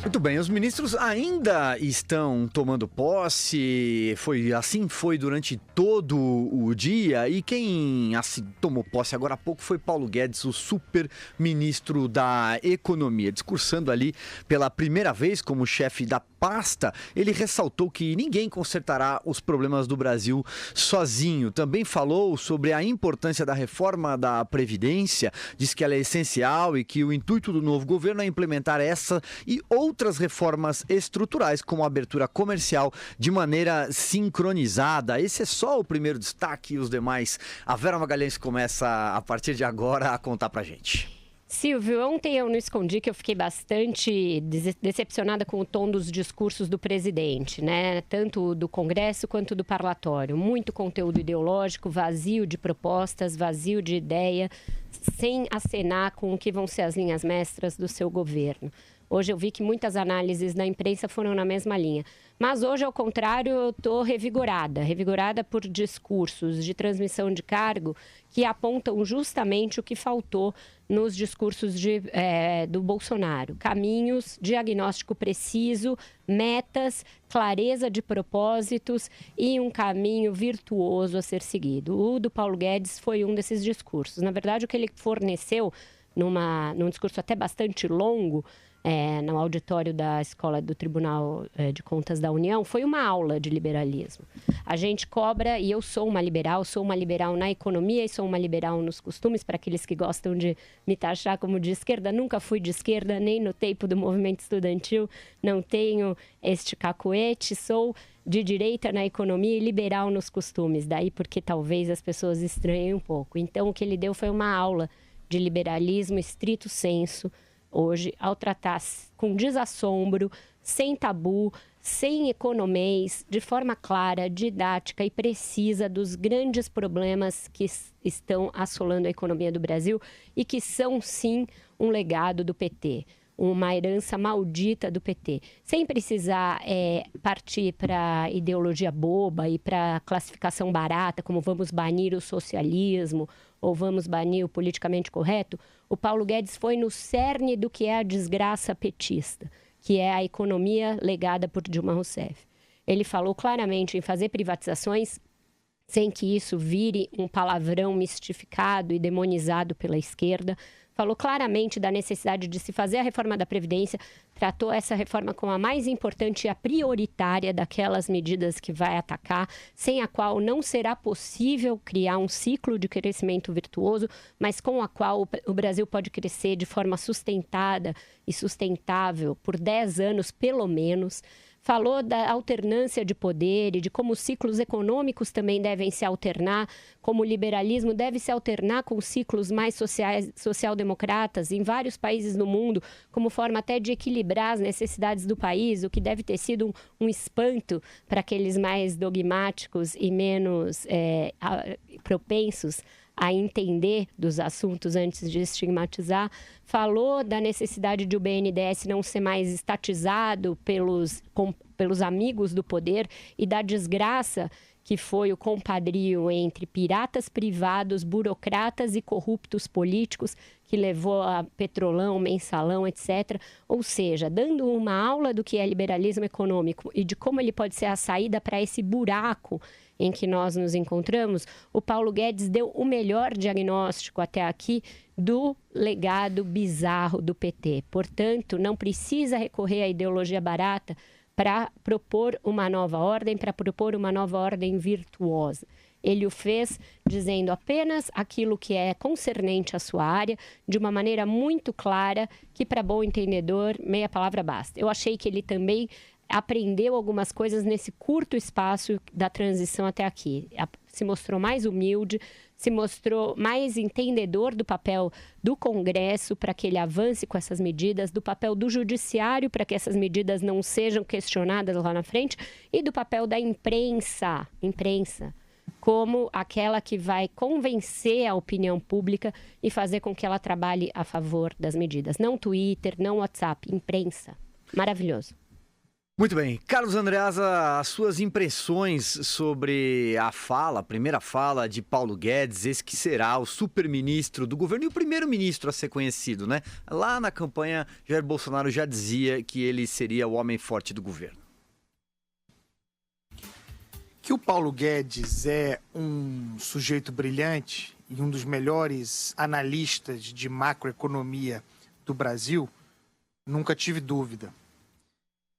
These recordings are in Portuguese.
Muito bem, os ministros ainda estão tomando posse, foi durante todo o dia, e quem tomou posse agora há pouco foi Paulo Guedes, o super ministro da Economia. Discursando ali pela primeira vez como chefe da pasta, ele ressaltou que ninguém consertará os problemas do Brasil sozinho. Também falou sobre a importância da reforma da Previdência, disse que ela é essencial e que o intuito do novo governo é implementar essa e outras reformas estruturais, como a abertura comercial de maneira sincronizada. Esse é só o primeiro destaque e os demais, a Vera Magalhães começa a partir de agora a contar pra gente. Silvio, ontem eu não escondi que eu fiquei bastante decepcionada com o tom dos discursos do presidente, né? Tanto do Congresso quanto do parlatório. Muito conteúdo ideológico, vazio de propostas, vazio de ideia, sem acenar com o que vão ser as linhas mestras do seu governo. Hoje eu vi que muitas análises da imprensa foram na mesma linha. Mas hoje, ao contrário, eu estou revigorada por discursos de transmissão de cargo que apontam justamente o que faltou nos discursos do Bolsonaro. Caminhos, diagnóstico preciso, metas, clareza de propósitos e um caminho virtuoso a ser seguido. O do Paulo Guedes foi um desses discursos. Na verdade, o que ele forneceu num discurso até bastante longo, no auditório da Escola do Tribunal de Contas da União, foi uma aula de liberalismo. A gente cobra, e eu sou uma liberal na economia e sou uma liberal nos costumes, para aqueles que gostam de me taxar como de esquerda. Nunca fui de esquerda, nem no tempo do movimento estudantil, não tenho este cacuete, sou de direita na economia e liberal nos costumes, daí porque talvez as pessoas estranhem um pouco. Então, o que ele deu foi uma aula de liberalismo estrito sensu, hoje, ao tratar com desassombro, sem tabu, sem economês, de forma clara, didática e precisa dos grandes problemas que estão assolando a economia do Brasil e que são, sim, um legado do PT, uma herança maldita do PT. Sem precisar partir para ideologia boba e para classificação barata, como vamos banir o socialismo ou vamos banir o politicamente correto, o Paulo Guedes foi no cerne do que é a desgraça petista, que é a economia legada por Dilma Rousseff. Ele falou claramente em fazer privatizações sem que isso vire um palavrão mistificado e demonizado pela esquerda. Falou claramente da necessidade de se fazer a reforma da Previdência, tratou essa reforma como a mais importante e a prioritária daquelas medidas que vai atacar, sem a qual não será possível criar um ciclo de crescimento virtuoso, mas com a qual o Brasil pode crescer de forma sustentada e sustentável por 10 anos, pelo menos. Falou da alternância de poder e de como os ciclos econômicos também devem se alternar, como o liberalismo deve se alternar com ciclos mais social-democratas em vários países do mundo, como forma até de equilibrar as necessidades do país, o que deve ter sido um espanto para aqueles mais dogmáticos e menos propensos a entender dos assuntos antes de estigmatizar. Falou da necessidade de o BNDES não ser mais estatizado pelos amigos do poder e da desgraça que foi o compadrio entre piratas privados, burocratas e corruptos políticos, que levou a Petrolão, Mensalão, etc. Ou seja, dando uma aula do que é liberalismo econômico e de como ele pode ser a saída para esse buraco em que nós nos encontramos, o Paulo Guedes deu o melhor diagnóstico até aqui do legado bizarro do PT. Portanto, não precisa recorrer à ideologia barata para propor uma nova ordem, para propor uma nova ordem virtuosa. Ele o fez dizendo apenas aquilo que é concernente à sua área, de uma maneira muito clara, que para bom entendedor, meia palavra basta. Eu achei que ele também aprendeu algumas coisas nesse curto espaço da transição até aqui. Se mostrou mais humilde, se mostrou mais entendedor do papel do Congresso para que ele avance com essas medidas, do papel do Judiciário para que essas medidas não sejam questionadas lá na frente e do papel da imprensa como aquela que vai convencer a opinião pública e fazer com que ela trabalhe a favor das medidas. Não Twitter, não WhatsApp, imprensa. Maravilhoso. Muito bem. Carlos Andreasa, as suas impressões sobre a primeira fala de Paulo Guedes, esse que será o super-ministro do governo e o primeiro-ministro a ser conhecido, né? Lá na campanha, Jair Bolsonaro já dizia que ele seria o homem forte do governo. Que o Paulo Guedes é um sujeito brilhante e um dos melhores analistas de macroeconomia do Brasil, nunca tive dúvida.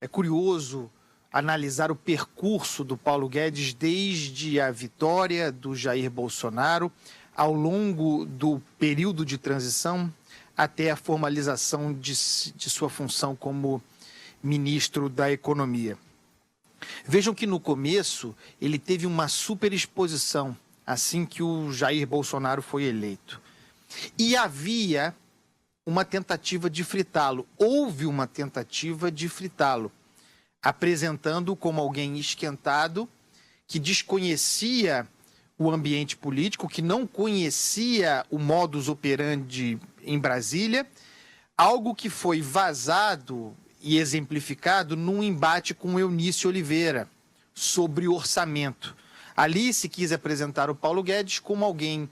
É curioso analisar o percurso do Paulo Guedes desde a vitória do Jair Bolsonaro ao longo do período de transição até a formalização de sua função como ministro da Economia. Vejam que no começo ele teve uma superexposição assim que o Jair Bolsonaro foi eleito. E havia uma tentativa de fritá-lo. Houve uma tentativa de fritá-lo, apresentando-o como alguém esquentado, que desconhecia o ambiente político, que não conhecia o modus operandi em Brasília, algo que foi vazado e exemplificado num embate com Eunício Oliveira sobre orçamento. Ali se quis apresentar o Paulo Guedes como alguém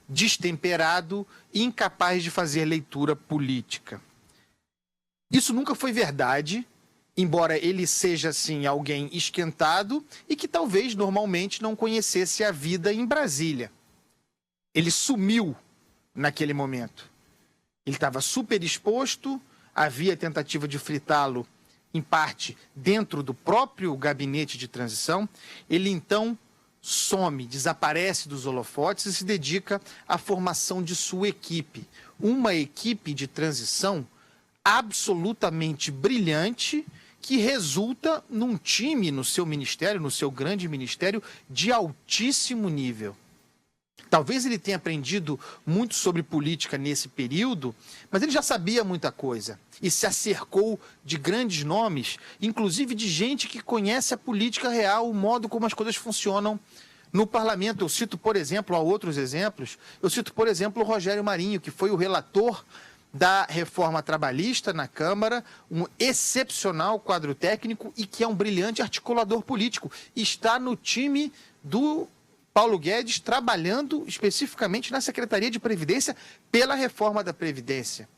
destemperado e incapaz de fazer leitura política. Isso nunca foi verdade, embora ele seja, assim, alguém esquentado e que talvez normalmente não conhecesse a vida em Brasília. Ele sumiu naquele momento. Ele estava super exposto, havia tentativa de fritá-lo, em parte, dentro do próprio gabinete de transição. Ele, então, some, desaparece dos holofotes e se dedica à formação de sua equipe. Uma equipe de transição absolutamente brilhante que resulta num time no seu ministério, no seu grande ministério, de altíssimo nível. Talvez ele tenha aprendido muito sobre política nesse período, mas ele já sabia muita coisa e se acercou de grandes nomes, inclusive de gente que conhece a política real, o modo como as coisas funcionam no parlamento. Eu cito, por exemplo, há outros exemplos, por exemplo, o Rogério Marinho, que foi o relator da reforma trabalhista na Câmara, um excepcional quadro técnico e que é um brilhante articulador político. Está no time do Paulo Guedes, trabalhando especificamente na Secretaria de Previdência pela reforma da Previdência,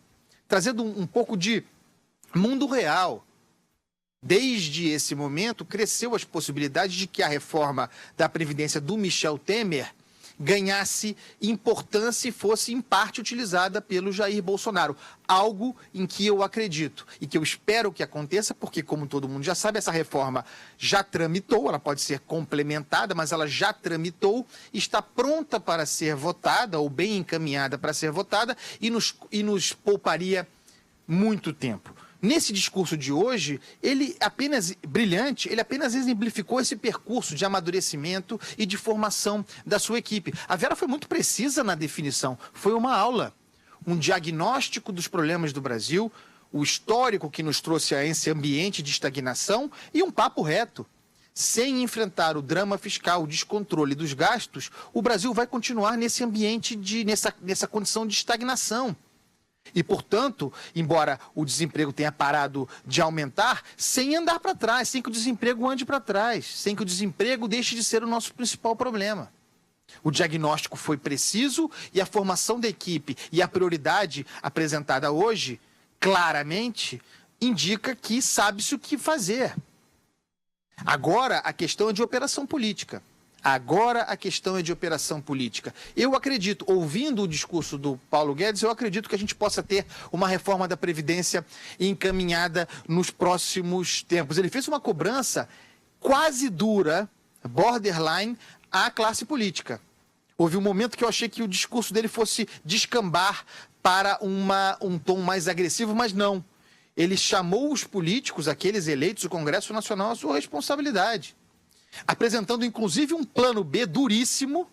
trazendo um pouco de mundo real. Desde esse momento, cresceu as possibilidades de que a reforma da Previdência do Michel Temer ganhasse importância e fosse, em parte, utilizada pelo Jair Bolsonaro. Algo em que eu acredito e que eu espero que aconteça, porque, como todo mundo já sabe, essa reforma já tramitou, ela pode ser complementada, mas ela já tramitou, está pronta para ser votada, ou bem encaminhada para ser votada, e nos pouparia muito tempo. Nesse discurso de hoje, ele apenas exemplificou esse percurso de amadurecimento e de formação da sua equipe. A Vera foi muito precisa na definição. Foi uma aula, um diagnóstico dos problemas do Brasil, o histórico que nos trouxe a esse ambiente de estagnação e um papo reto. Sem enfrentar o drama fiscal, o descontrole dos gastos, o Brasil vai continuar nesse ambiente, nessa condição de estagnação. E, portanto, embora o desemprego tenha parado de aumentar, sem andar para trás, sem que o desemprego ande para trás, sem que o desemprego deixe de ser o nosso principal problema. O diagnóstico foi preciso e a formação da equipe e a prioridade apresentada hoje, claramente, indica que sabe-se o que fazer. Agora, a questão é de operação política. Eu acredito, ouvindo o discurso do Paulo Guedes, eu acredito que a gente possa ter uma reforma da Previdência encaminhada nos próximos tempos. Ele fez uma cobrança quase dura, borderline, à classe política. Houve um momento que eu achei que o discurso dele fosse descambar para um tom mais agressivo, mas não. Ele chamou os políticos, aqueles eleitos do Congresso Nacional, à sua responsabilidade, apresentando inclusive um plano B duríssimo,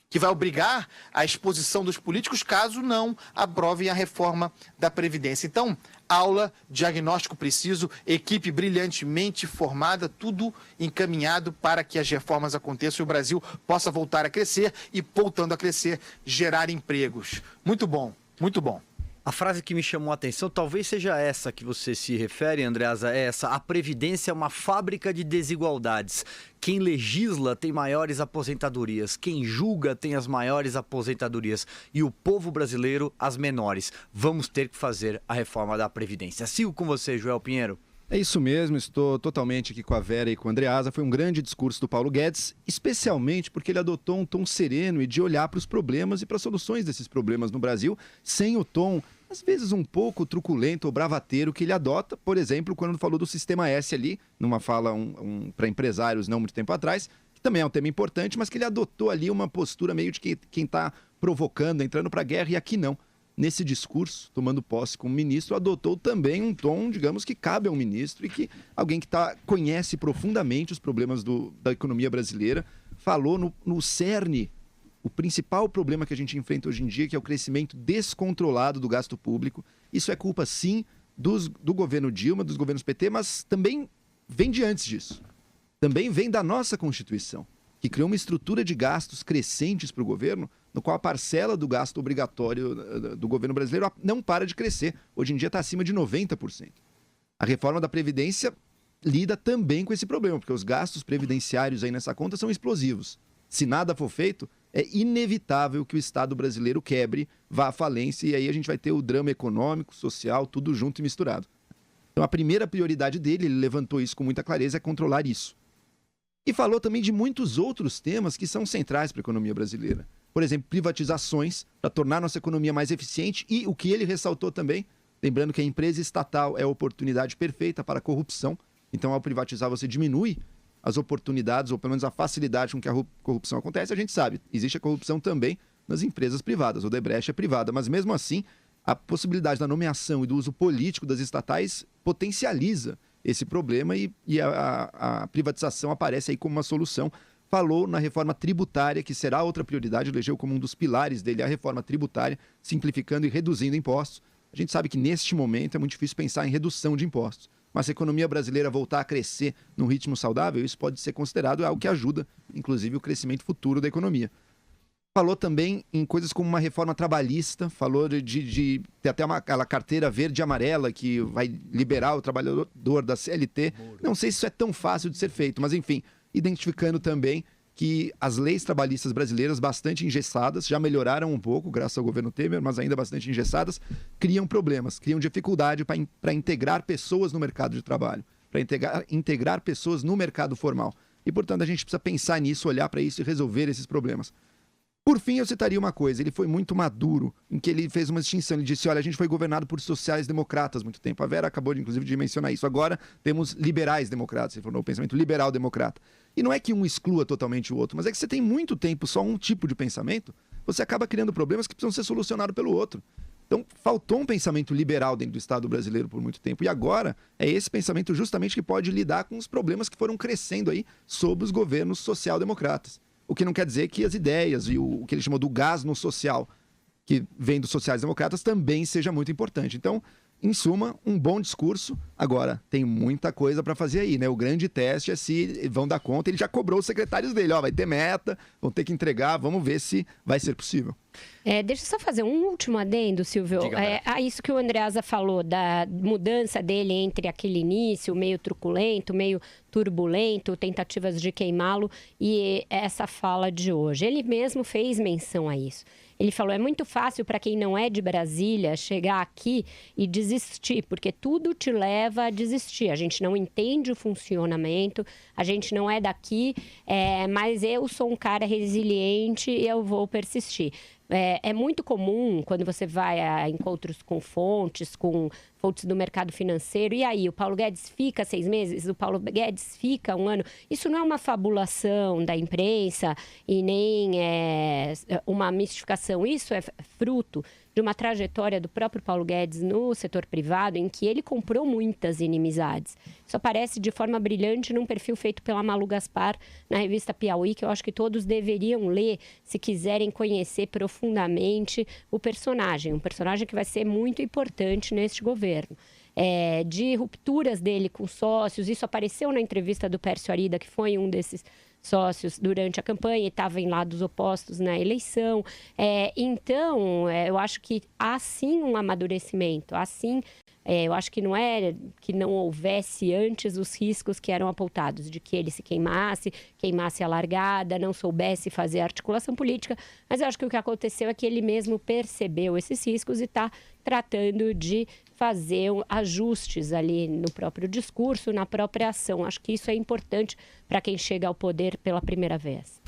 que vai obrigar a exposição dos políticos caso não aprovem a reforma da Previdência. Então, aula, diagnóstico preciso, equipe brilhantemente formada, tudo encaminhado para que as reformas aconteçam e o Brasil possa voltar a crescer e, voltando a crescer, gerar empregos. Muito bom, muito bom. A frase que me chamou a atenção talvez seja essa que você se refere, Andreasa, é essa: a Previdência é uma fábrica de desigualdades. Quem legisla tem maiores aposentadorias, quem julga tem as maiores aposentadorias e o povo brasileiro as menores. Vamos ter que fazer a reforma da Previdência. Sigo com você, Joel Pinheiro. É isso mesmo, estou totalmente aqui com a Vera e com a Andreasa. Foi um grande discurso do Paulo Guedes, especialmente porque ele adotou um tom sereno e de olhar para os problemas e para as soluções desses problemas no Brasil, sem o tom, às vezes um pouco truculento ou bravateiro que ele adota, por exemplo, quando falou do Sistema S ali, numa fala para empresários não muito tempo atrás, que também é um tema importante, mas que ele adotou ali uma postura meio de quem está provocando, entrando para a guerra, e aqui não. Nesse discurso, tomando posse como ministro, adotou também um tom, digamos, que cabe a um ministro e que alguém que conhece profundamente os problemas da economia brasileira, falou no cerne, o principal problema que a gente enfrenta hoje em dia, que é o crescimento descontrolado do gasto público. Isso é culpa, sim, do governo Dilma, dos governos PT, mas também vem de antes disso. Também vem da nossa Constituição, que criou uma estrutura de gastos crescentes para o governo, no qual a parcela do gasto obrigatório do governo brasileiro não para de crescer. Hoje em dia está acima de 90%. A reforma da Previdência lida também com esse problema, porque os gastos previdenciários aí nessa conta são explosivos. Se nada for feito, é inevitável que o Estado brasileiro quebre, vá à falência, e aí a gente vai ter o drama econômico, social, tudo junto e misturado. Então a primeira prioridade dele, ele levantou isso com muita clareza, é controlar isso. E falou também de muitos outros temas que são centrais para a economia brasileira. Por exemplo, privatizações, para tornar nossa economia mais eficiente, e o que ele ressaltou também, lembrando que a empresa estatal é a oportunidade perfeita para a corrupção. Então, ao privatizar, você diminui as oportunidades, ou pelo menos a facilidade com que a corrupção acontece. A gente sabe, existe a corrupção também nas empresas privadas. O Odebrecht é privada, mas mesmo assim, a possibilidade da nomeação e do uso político das estatais potencializa esse problema, e a privatização aparece aí como uma solução. Falou na reforma tributária, que será outra prioridade, elegeu como um dos pilares dele a reforma tributária, simplificando e reduzindo impostos. A gente sabe que neste momento é muito difícil pensar em redução de impostos, mas se a economia brasileira voltar a crescer num ritmo saudável, isso pode ser considerado algo que ajuda, inclusive, o crescimento futuro da economia. Falou também em coisas como uma reforma trabalhista, falou de ter até aquela carteira verde e amarela que vai liberar o trabalhador da CLT. Não sei se isso é tão fácil de ser feito, mas enfim, identificando também que as leis trabalhistas brasileiras, bastante engessadas, já melhoraram um pouco, graças ao governo Temer, mas ainda bastante engessadas, criam problemas, criam dificuldade para integrar pessoas no mercado de trabalho, para integrar pessoas no mercado formal. E, portanto, a gente precisa pensar nisso, olhar para isso e resolver esses problemas. Por fim, eu citaria uma coisa: ele foi muito maduro, em que ele fez uma distinção. Ele disse, olha, a gente foi governado por sociais-democratas há muito tempo. A Vera acabou, inclusive, de mencionar isso. Agora temos liberais-democratas. Ele falou, o pensamento liberal-democrata. E não é que um exclua totalmente o outro, mas é que você tem muito tempo só um tipo de pensamento, você acaba criando problemas que precisam ser solucionados pelo outro. Então, faltou um pensamento liberal dentro do Estado brasileiro por muito tempo. E agora é esse pensamento justamente que pode lidar com os problemas que foram crescendo aí sob os governos social-democratas. O que não quer dizer que as ideias e o que ele chamou do gás no social, que vem dos sociais-democratas, também seja muito importante. Então, em suma, um bom discurso. Agora, tem muita coisa para fazer aí, né? O grande teste é se vão dar conta. Ele já cobrou os secretários dele, vai ter meta, vão ter que entregar, vamos ver se vai ser possível. Deixa eu só fazer um último adendo, Silvio. Isso que o Andreasa falou, da mudança dele entre aquele início meio truculento, meio turbulento, tentativas de queimá-lo, e essa fala de hoje. Ele mesmo fez menção a isso. Ele falou, é muito fácil para quem não é de Brasília chegar aqui e desistir, porque tudo te leva a desistir. A gente não entende o funcionamento, a gente não é daqui, mas eu sou um cara resiliente e eu vou persistir. É muito comum, quando você vai a encontros com fontes do mercado financeiro, e aí, o Paulo Guedes fica 6 meses, o Paulo Guedes fica 1 ano. Isso não é uma fabulação da imprensa e nem uma mistificação. Isso é fruto de uma trajetória do próprio Paulo Guedes no setor privado, em que ele comprou muitas inimizades. Isso aparece de forma brilhante num perfil feito pela Malu Gaspar, na revista Piauí, que eu acho que todos deveriam ler se quiserem conhecer profundamente o personagem. Um personagem que vai ser muito importante neste governo. de rupturas dele com sócios. Isso apareceu na entrevista do Pércio Arida, que foi um desses sócios durante a campanha e estava em lados opostos na eleição. Então, eu acho que há sim um amadurecimento, há sim. Eu acho que não é que não houvesse antes os riscos que eram apontados, de que ele se queimasse a largada, não soubesse fazer articulação política, mas eu acho que o que aconteceu é que ele mesmo percebeu esses riscos e está tratando de fazer ajustes ali no próprio discurso, na própria ação. Acho que isso é importante para quem chega ao poder pela primeira vez.